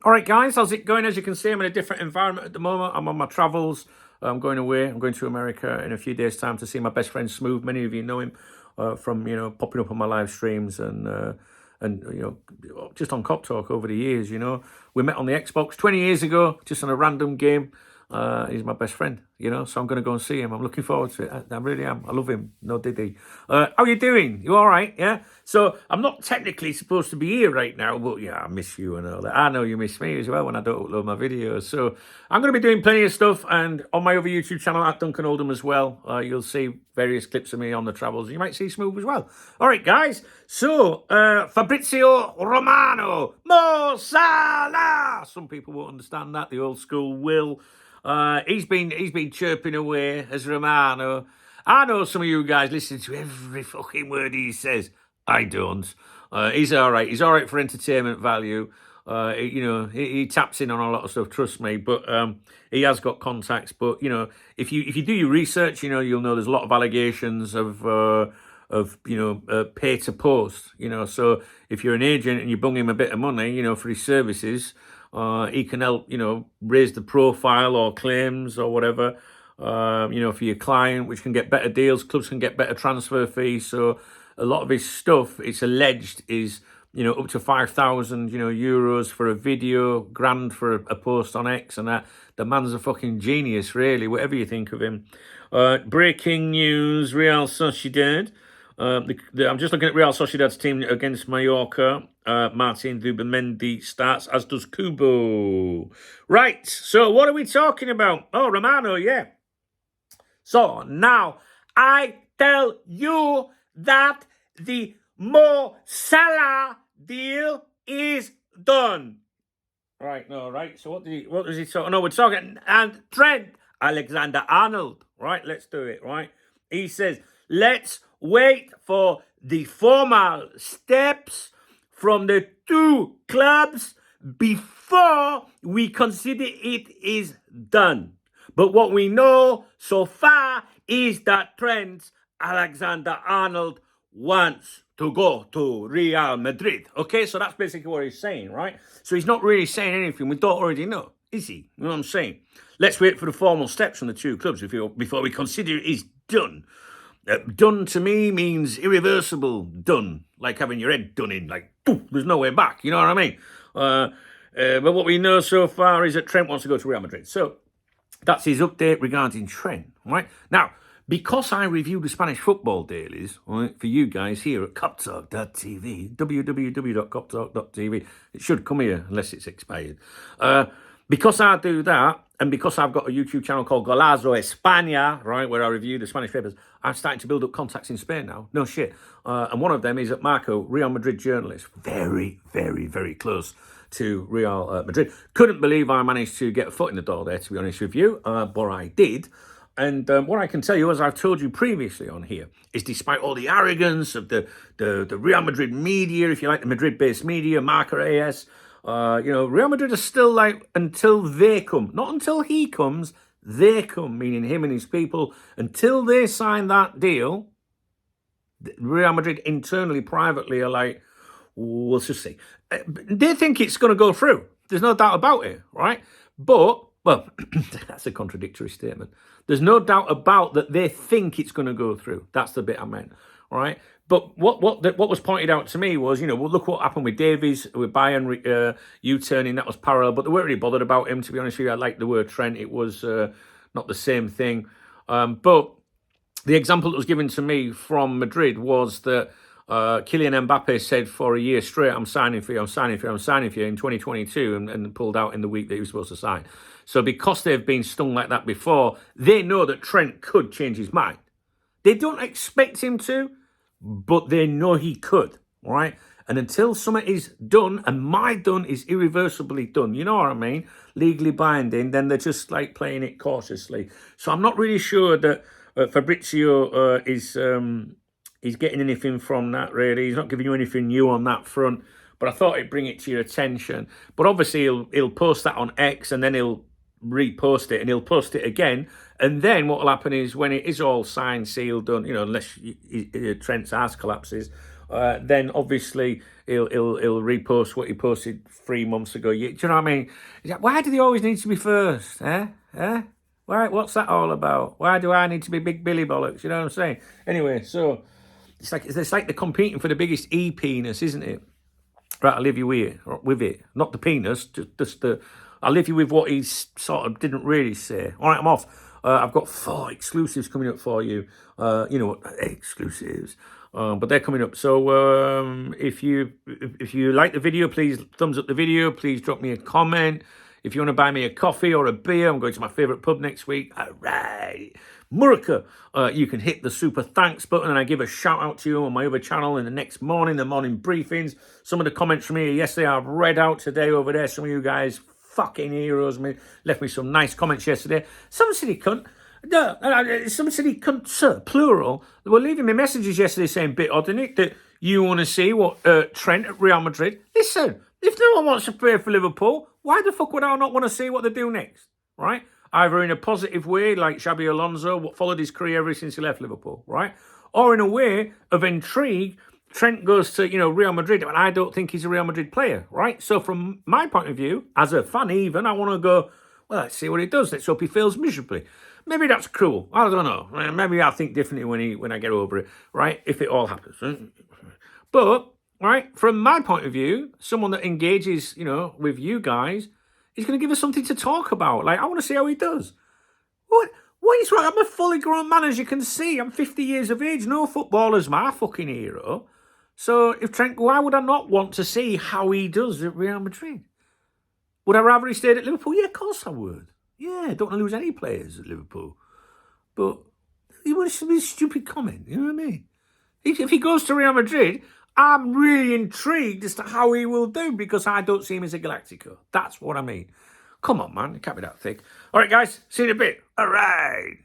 All right, guys, how's it going? As you can see, I'm in a different environment at the moment. I'm on my travels. I'm going away. I'm going to America in a few days' time to see my best friend Smooth. Many of you know him from popping up on my live streams and just on Cop Talk over the years. We met on the Xbox 20 years ago, just on a random game. He's my best friend, so I'm going to go and see him. I'm looking forward to it. I really am. I love him. No diddy. How you doing? You all right? Yeah? So I'm not technically supposed to be here right now, but yeah, I miss you and all that. I know you miss me as well when I don't upload my videos. So I'm going to be doing plenty of stuff, and on my other YouTube channel at Duncan Oldham as well, you'll see various clips of me on the travels. You might see Smooth as well. All right, guys. So Fabrizio Romano, Mo Salah. Some people won't understand that. The old school will. He's been chirping away as Romano. I know some of you guys listen to every fucking word he says. I don't. He's all right. He's all right for entertainment value. He taps in on a lot of stuff. Trust me. But he has got contacts. But if you do your research, you'll know there's a lot of allegations of pay to post. So if you're an agent and you bung him a bit of money, for his services. He can help, raise the profile or claims or whatever, for your client, which can get better deals. Clubs can get better transfer fees. So a lot of his stuff, it's alleged, is, up to 5,000, euros for a video, grand for a post on X and that. The man's a fucking genius, really, whatever you think of him. Breaking news, Real Sociedad. I'm just looking at Real Sociedad's team against Mallorca. Martin Zubimendi starts, as does Kubo. Right, so what are we talking about? Oh, Romano, yeah. So now I tell you that the Mo Salah deal is done. Right, no, right. So what was he talking? No, we're talking, and Trent, Alexander-Arnold. Right, let's do it, right? He says, let's wait for the formal steps from the two clubs before we consider it is done. But what we know so far is that Trent Alexander-Arnold wants to go to Real Madrid. Okay, so that's basically what he's saying, right? So he's not really saying anything we don't already know, is he? You know what I'm saying? Let's wait for the formal steps from the two clubs before we consider it is done. Done to me means irreversible done, like having your head done in, like, there's no way back, you know what I mean? But what we know so far is that Trent wants to go to Real Madrid. So that's his update regarding Trent, right? Now, because I review the Spanish football dailies, right, for you guys here at coptalk.tv, www.coptalk.tv, it should come here unless it's expired. Because I do that, and because I've got a YouTube channel called Golazo España, right, where I review the Spanish papers, I'm starting to build up contacts in Spain now. No shit. And one of them is at Marco, Real Madrid journalist. Very, very, very close to Real Madrid. Couldn't believe I managed to get a foot in the door there, to be honest with you, but I did. And what I can tell you, as I've told you previously on here, is despite all the arrogance of the Real Madrid media, if you like, the Madrid-based media, Marca AS, Real Madrid are still like, until they come, not until he comes, they come, meaning him and his people, until they sign that deal, Real Madrid internally, privately are like, we'll just see. They think it's going to go through. There's no doubt about it, right? But, well, that's a contradictory statement. There's no doubt about that they think it's going to go through. That's the bit I meant, right? But what was pointed out to me was, well, look what happened with Davies, with Bayern U-turning, that was parallel, but they weren't really bothered about him, to be honest with you. I like the word Trent. It was not the same thing. But the example that was given to me from Madrid was that Kylian Mbappe said for a year straight, I'm signing for you, I'm signing for you, I'm signing for you in 2022 and pulled out in the week that he was supposed to sign. So because they've been stung like that before, they know that Trent could change his mind. They don't expect him to, but they know he could, right? And until something is done, and my done is irreversibly done, you know what I mean? Legally binding, then they're just like playing it cautiously. So I'm not really sure that Fabrizio is getting anything from that, really. He's not giving you anything new on that front. But I thought I'd bring it to your attention. But obviously, he'll post that on X, and then he'll repost it, and he'll post it again. And then what will happen is when it is all signed, sealed, done, unless Trent's ass collapses, then obviously he'll repost what he posted 3 months ago. Do you know what I mean? Why do they always need to be first? Why? What's that all about? Why do I need to be Big Billy Bollocks? You know what I'm saying? Anyway, so it's like they're competing for the biggest penis, isn't it? Right, I'll leave you with it. Not the penis, just the. I'll leave you with what he sort of didn't really say. All right, I'm off. I've got 4 exclusives coming up for you. You know what? Exclusives. But they're coming up. So if you like the video, please thumbs up the video. Please drop me a comment. If you want to buy me a coffee or a beer, I'm going to my favourite pub next week. All right. Murica, you can hit the super thanks button and I give a shout out to you on my other channel in the next morning, the morning briefings. Some of the comments from here yesterday I've read out today over there. Some of you guys, fucking heroes, left me some nice comments yesterday. Some silly cunt, some silly cunt, sir, plural, they were leaving me messages yesterday saying, bit odd, isn't it, that you want to see what Trent at Real Madrid. Listen, if no one wants to play for Liverpool, why the fuck would I not want to see what they do next, right? Either in a positive way, like Xabi Alonso, what followed his career ever since he left Liverpool, right? Or in a way of intrigue, Trent goes to, Real Madrid, and I don't think he's a Real Madrid player, right? So from my point of view, as a fan even, I want to go, well, let's see what he does. Let's hope he fails miserably. Maybe that's cruel. I don't know. Maybe I'll think differently when I get over it, right? If it all happens. Right? But, right, from my point of view, someone that engages, with you guys, he's going to give us something to talk about. Like, I want to see how he does. What is wrong? I'm a fully grown man, as you can see. I'm 50 years of age. No footballer's my fucking hero. So, if Trent, why would I not want to see how he does at Real Madrid? Would I rather he stayed at Liverpool? Yeah, of course I would. Yeah, don't want to lose any players at Liverpool. But it would be a stupid comment, you know what I mean? If he goes to Real Madrid, I'm really intrigued as to how he will do because I don't see him as a Galactico. That's what I mean. Come on, man. It can't be that thick. All right, guys. See you in a bit. All right.